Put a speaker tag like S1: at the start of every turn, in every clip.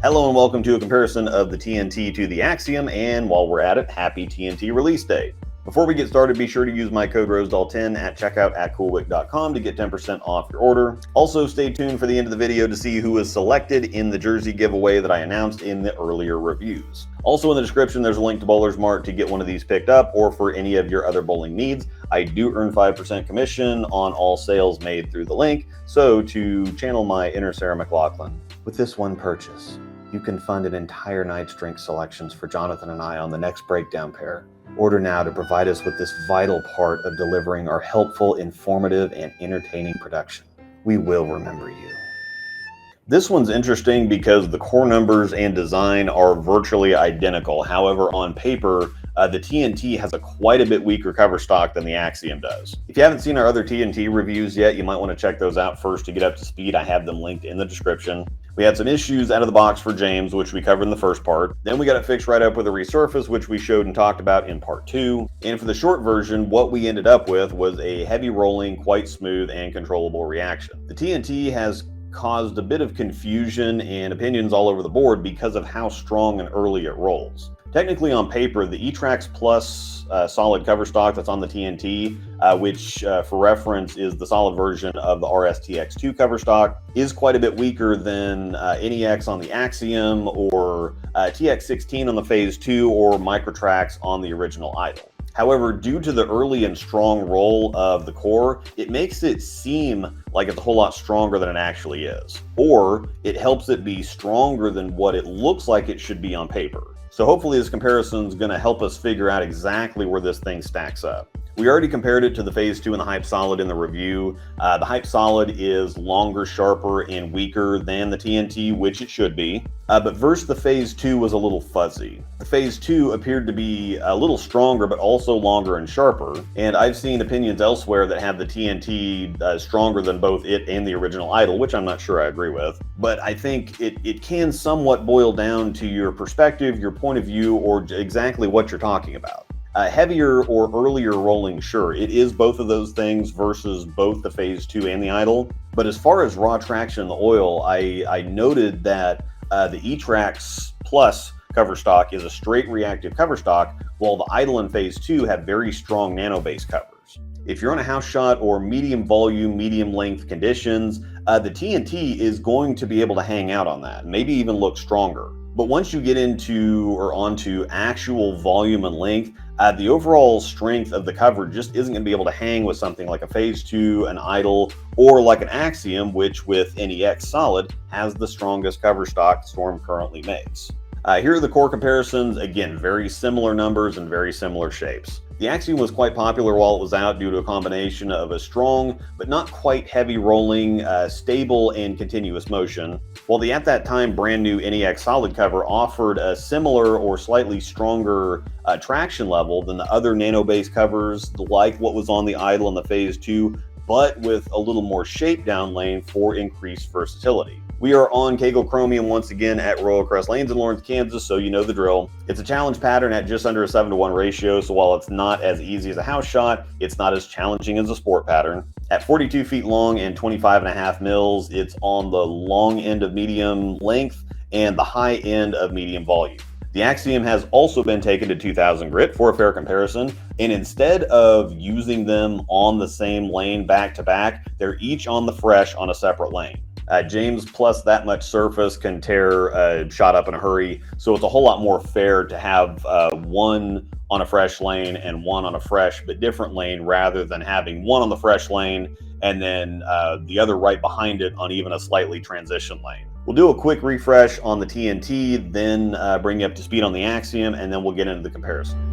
S1: Hello and welcome to a comparison of the TNT to the Axiom, and while we're at it, happy TNT release day. Before we get started, be sure to use my code Rosdahl10 at checkout at CoolWick.com to get 10% off your order. Also, stay tuned for the end of the video to see who was selected in the jersey giveaway that I announced in the earlier reviews. Also in the description, there's a link to Bowler's Mart to get one of these picked up, or for any of your other bowling needs. I do earn 5% commission on all sales made through the link, so to channel my inner Sarah McLaughlin, with this one purchase, you can fund an entire night's drink selections for Jonathan and I on the next breakdown pair. Order now to provide us with this vital part of delivering our helpful, informative, and entertaining production. We will remember you. This one's interesting because the core numbers and design are virtually identical. However, on paper, the TNT has a quite a bit weaker cover stock than the Axiom does. If you haven't seen our other TNT reviews yet, you might want to check those out first to get up to speed. I have them linked in the description. We had some issues out of the box for James, which we covered in the first part. Then we got it fixed right up with a resurface, which we showed and talked about in part 2. And for the short version, what we ended up with was a heavy rolling, quite smooth and controllable reaction. The TNT has caused a bit of confusion and opinions all over the board because of how strong and early it rolls. Technically on paper, the E-Trax Plus solid cover stock that's on the TNT, which for reference is the solid version of the RSTX2 cover stock, is quite a bit weaker than NEX on the Axiom or TX16 on the Phase 2 or Microtrax on the original Idol. However, due to the early and strong roll of the core, it makes it seem like it's a whole lot stronger than it actually is. Or it helps it be stronger than what it looks like it should be on paper. So hopefully this comparison is going to help us figure out exactly where this thing stacks up. We already compared it to the Phase 2 and the Hype Solid in the review. The Hype Solid is longer, sharper, and weaker than the TNT, which it should be. But versus the Phase 2 was a little fuzzy. The Phase 2 appeared to be a little stronger, but also longer and sharper. And I've seen opinions elsewhere that have the TNT stronger than both it and the original Idol, which I'm not sure I agree with. But I think it can somewhat boil down to your perspective, your point of view, or exactly what you're talking about. Heavier or earlier rolling, sure, it is both of those things versus both the Phase 2 and the Idol. But as far as raw traction in the oil, I noted that the E-Trax Plus cover stock is a straight reactive cover stock, while the Idol and Phase 2 have very strong nano base covers. If you're on a house shot or medium volume, medium length conditions, the TNT is going to be able to hang out on that, maybe even look stronger. But once you get into or onto actual volume and length, the overall strength of the cover just isn't going to be able to hang with something like a Phase 2, an Idol, or like an Axiom, which with NEX Solid has the strongest cover stock Storm currently makes. Here are the core comparisons. Again, very similar numbers and very similar shapes. The Axiom was quite popular while it was out due to a combination of a strong, but not quite heavy rolling, stable and continuous motion, while the at that time brand new NEX Solid cover offered a similar or slightly stronger traction level than the other nano base covers like what was on the Idol and the Phase 2, but with a little more shape down lane for increased versatility. We are on Kegel Chromium once again at Royal Crest Lanes in Lawrence, Kansas, so you know the drill. It's a challenge pattern at just under a 7-to-1 ratio, so while it's not as easy as a house shot, it's not as challenging as a sport pattern. At 42 feet long and 25.5 mils, it's on the long end of medium length and the high end of medium volume. The Axiom has also been taken to 2000 grit for a fair comparison, and instead of using them on the same lane back to back, they're each on the fresh on a separate lane. James plus that much surface can tear a shot up in a hurry, so it's a whole lot more fair to have one on a fresh lane and one on a fresh but different lane, rather than having one on the fresh lane and then the other right behind it on even a slightly transition lane. We'll do a quick refresh on the TNT, then bring you up to speed on the Axiom, and then we'll get into the comparison.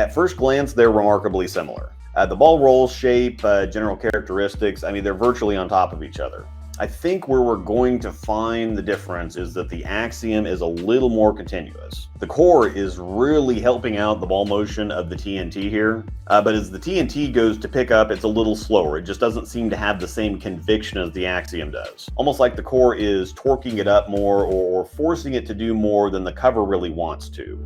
S1: At first glance, they're remarkably similar. The ball roll, shape, general characteristics, I mean, they're virtually on top of each other. I think where we're going to find the difference is that the Axiom is a little more continuous. The core is really helping out the ball motion of the TNT here, but as the TNT goes to pick up, it's a little slower. It just doesn't seem to have the same conviction as the Axiom does. Almost like the core is torquing it up more or forcing it to do more than the cover really wants to.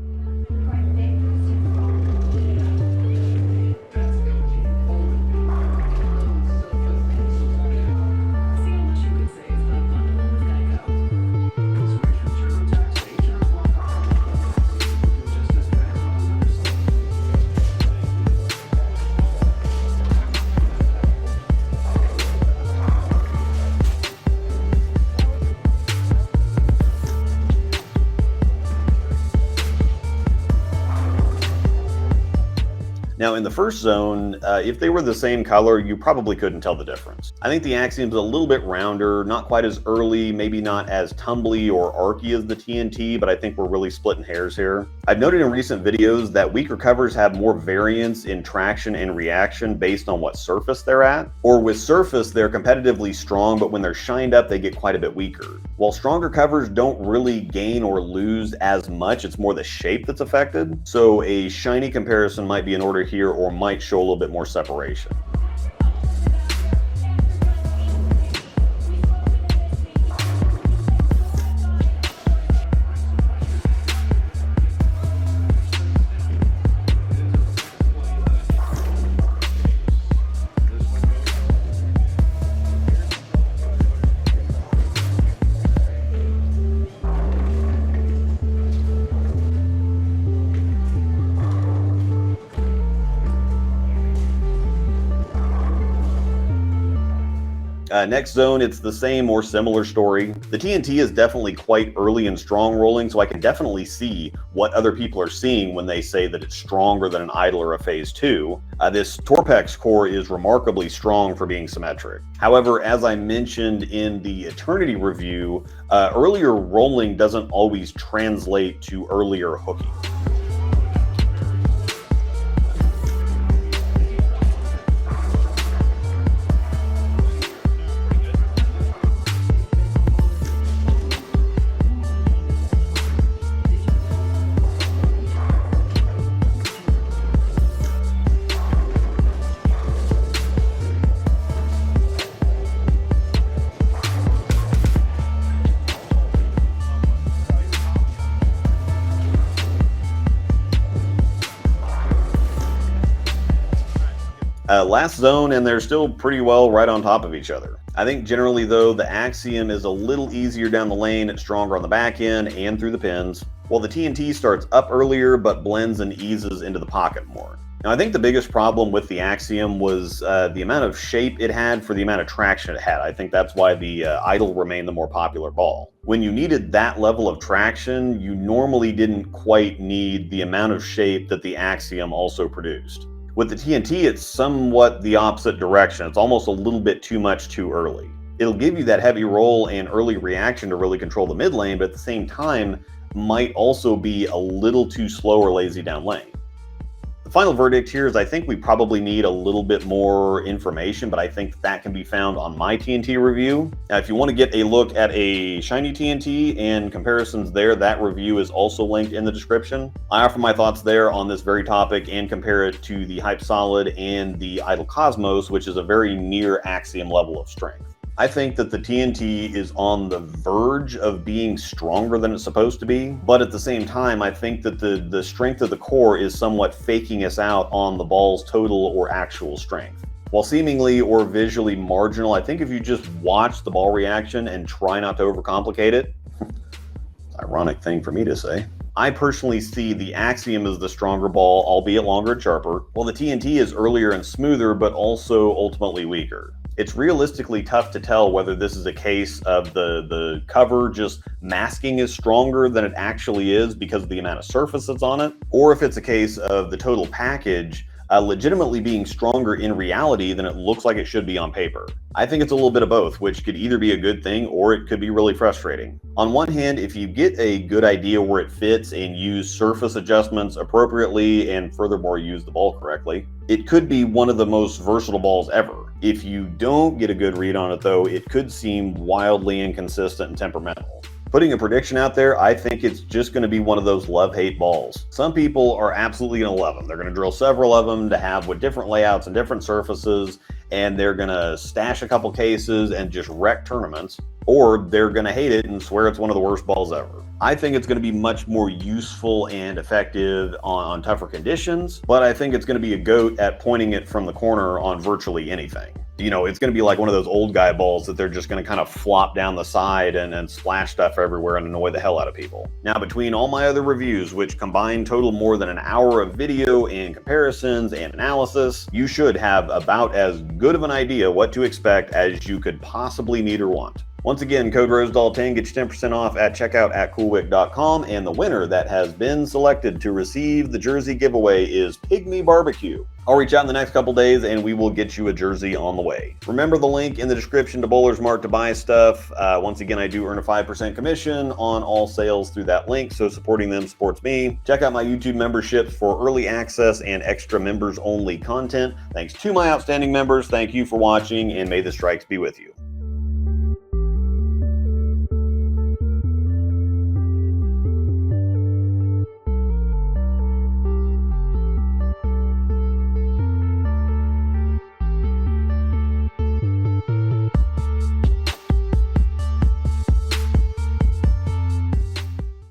S1: Now in the first zone, if they were the same color, you probably couldn't tell the difference. I think the Axiom's a little bit rounder, not quite as early, maybe not as tumbly or archy as the TNT, but I think we're really splitting hairs here. I've noted in recent videos that weaker covers have more variance in traction and reaction based on what surface they're at. Or with surface, they're competitively strong, but when they're shined up, they get quite a bit weaker. While stronger covers don't really gain or lose as much, it's more the shape that's affected. So a shiny comparison might be in order here, or might show a little bit more separation. Next zone, it's the same or similar story. The TNT is definitely quite early and strong rolling, so I can definitely see what other people are seeing when they say that it's stronger than an idle or a phase 2. This Torpex core is remarkably strong for being symmetric. However, as I mentioned in the Eternity review, earlier rolling doesn't always translate to earlier hooking. Last zone, and they're still pretty well right on top of each other. I think generally though, the Axiom is a little easier down the lane, it's stronger on the back end and through the pins, while the TNT starts up earlier but blends and eases into the pocket more. Now I think the biggest problem with the Axiom was the amount of shape it had for the amount of traction it had. I think that's why the idle remained the more popular ball. When you needed that level of traction, you normally didn't quite need the amount of shape that the Axiom also produced. With the TNT, it's somewhat the opposite direction. It's almost a little bit too much too early. It'll give you that heavy roll and early reaction to really control the mid lane, but at the same time, might also be a little too slow or lazy down lane. The final verdict here is I think we probably need a little bit more information, but I think that can be found on my TNT review. Now, if you want to get a look at a shiny TNT and comparisons there, that review is also linked in the description. I offer my thoughts there on this very topic and compare it to the Hype Solid and the Idle Cosmos, which is a very near Axiom level of strength. I think that the TNT is on the verge of being stronger than it's supposed to be, but at the same time, I think that the strength of the core is somewhat faking us out on the ball's total or actual strength. While seemingly or visually marginal, I think if you just watch the ball reaction and try not to overcomplicate it, ironic thing for me to say, I personally see the Axiom as the stronger ball, albeit longer and sharper, while the TNT is earlier and smoother, but also ultimately weaker. It's realistically tough to tell whether this is a case of the cover just masking is stronger than it actually is because of the amount of surface that's on it, or if it's a case of the total package legitimately being stronger in reality than it looks like it should be on paper. I think it's a little bit of both, which could either be a good thing or it could be really frustrating. On one hand, if you get a good idea where it fits and use surface adjustments appropriately and furthermore use the ball correctly, it could be one of the most versatile balls ever. If you don't get a good read on it though, it could seem wildly inconsistent and temperamental. Putting a prediction out there, I think it's just going to be one of those love-hate balls. Some people are absolutely going to love them. They're going to drill several of them to have with different layouts and different surfaces, and they're going to stash a couple cases and just wreck tournaments, or they're going to hate it and swear it's one of the worst balls ever. I think it's going to be much more useful and effective on tougher conditions, but I think it's going to be a goat at pointing it from the corner on virtually anything. You know, it's going to be like one of those old guy balls that they're just going to kind of flop down the side and splash stuff everywhere and annoy the hell out of people. Now, between all my other reviews, which combine total more than an hour of video and comparisons and analysis, you should have about as good of an idea what to expect as you could possibly need or want. Once again, code Rosdahl10 gets you 10% off at checkout at CoolWick.com, and the winner that has been selected to receive the jersey giveaway is Pygmy Barbecue. I'll reach out in the next couple days and we will get you a jersey on the way. Remember the link in the description to Bowler's Mart to buy stuff. Once again, I do earn a 5% commission on all sales through that link, so supporting them supports me. Check out my YouTube memberships for early access and extra members only content. Thanks to my outstanding members. Thank you for watching, and may the strikes be with you.